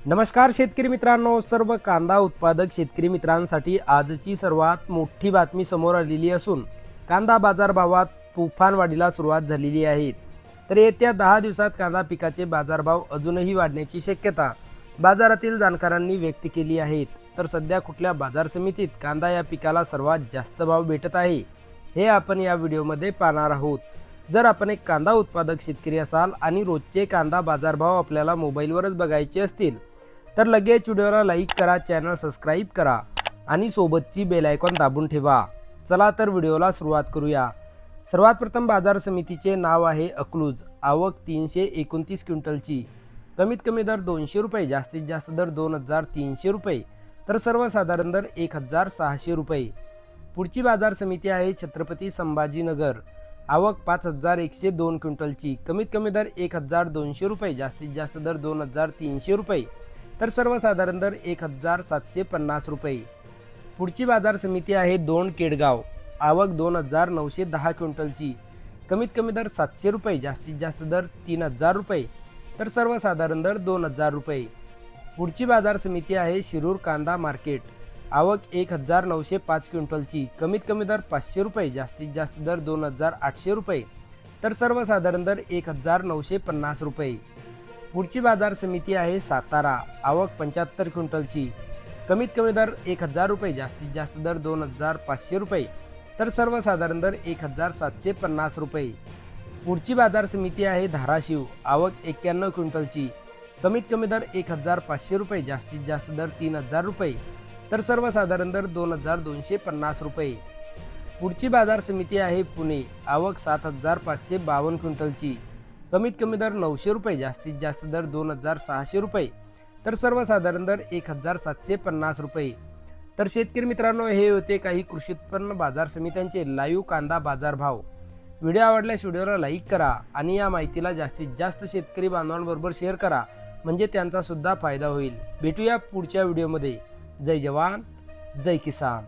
नमस्कार शेतकरी मित्रांनो, सर्व कांदा उत्पादक शेतकरी मित्रांसाठी आजची सर्वात मोठी बातमी समोर आलेली असून कांदा बाजारभावात तुफानवाढीला सुरुवात झालेली आहे। तर येत्या 10 दिवसात कांदा पिकाचे बाजारभाव अजूनही वाढण्याची शक्यता बाजारातील जाणकारांनी व्यक्त केली आहे। तर सध्या कुठल्या बाजार समितीत कांदा या पिकाला सर्वात जास्त भाव भेटत आहे हे आपण या व्हिडिओमध्ये पाहणार आहोत। जर आपण एक कांदा उत्पादक शेतकरी असाल आणि रोजचे कांदा बाजारभाव आपल्याला मोबाईलवरच बघायचे असतील तर लगेच व्हिडिओला लाईक करा, चॅनल सबस्क्राईब करा आणि सोबतची बेल आयकॉन दाबून ठेवा। चला तर व्हिडिओला सुरुवात करूया। सर्वात प्रथम बाजार समितीचे नाव आहे अकलूज। आवक 329 क्विंटलची, कमीत कमी दर 200 रुपये, जास्तीत जास्त दर 2300 रुपये, तर सर्वसाधारण दर 1600 रुपये। पुढची बाजार समिती आहे छत्रपती संभाजीनगर। आवक 5102 क्विंटलची, कमीत कमी दर 1200 रुपये, जास्तीत जास्त दर 2300 रुपये, तर सर्वसाधारण दर 1750 रुपये। पुढची बाजार समिती आहे दोन केडगाव। आवक 2910 क्विंटलची, कमीत कमी दर 700 रुपये, जास्तीत जास्त दर 3000 रुपये, तर सर्वसाधारण दर 2000 रुपये। पुढची बाजार समिती आहे शिरूर कांदा मार्केट। आवक 1905 क्विंटलची, कमीत कमी दर 500 रुपये, जास्तीत जास्त दर 2800 रुपये, तर सर्वसाधारण दर 1950 रुपये। पुढची बाजार समिती आहे सातारा। आवक 75 क्विंटलची, कमीत कमी दर 1000 रुपये, जास्तीत जास्त दर 2500 रुपये, तर सर्वसाधारण दर 1750 रुपये। पुढची बाजार समिती आहे धाराशिव। आवक 91 क्विंटलची, कमीत कमी दर 1500 रुपये, जास्तीत जास्त दर 3000 रुपये, तर सर्वसाधारण दर 2250 रुपये। पुढची बाजार समिती आहे पुणे। आवक 7552 क्विंटलची, कमीत कमी दर 900 रुपये, जास्तीत जास्त दर 2600 रुपये, तर सर्वसाधारण दर 1750 रुपये। तर शेतकरी मित्रांनो, हे होते काही कृषी उत्पन्न बाजार समित्यांचे लाईव्ह कांदा बाजार भाव। व्हिडिओ आवडल्यास व्हिडिओला लाईक करा आणि या माहितीला जास्तीत जास्त शेतकरी बांधवांबरोबर शेअर करा, म्हणजे त्यांचा सुद्धा फायदा होईल। भेटूया पुढच्या व्हिडिओमध्ये। जय जवान, जय किसान।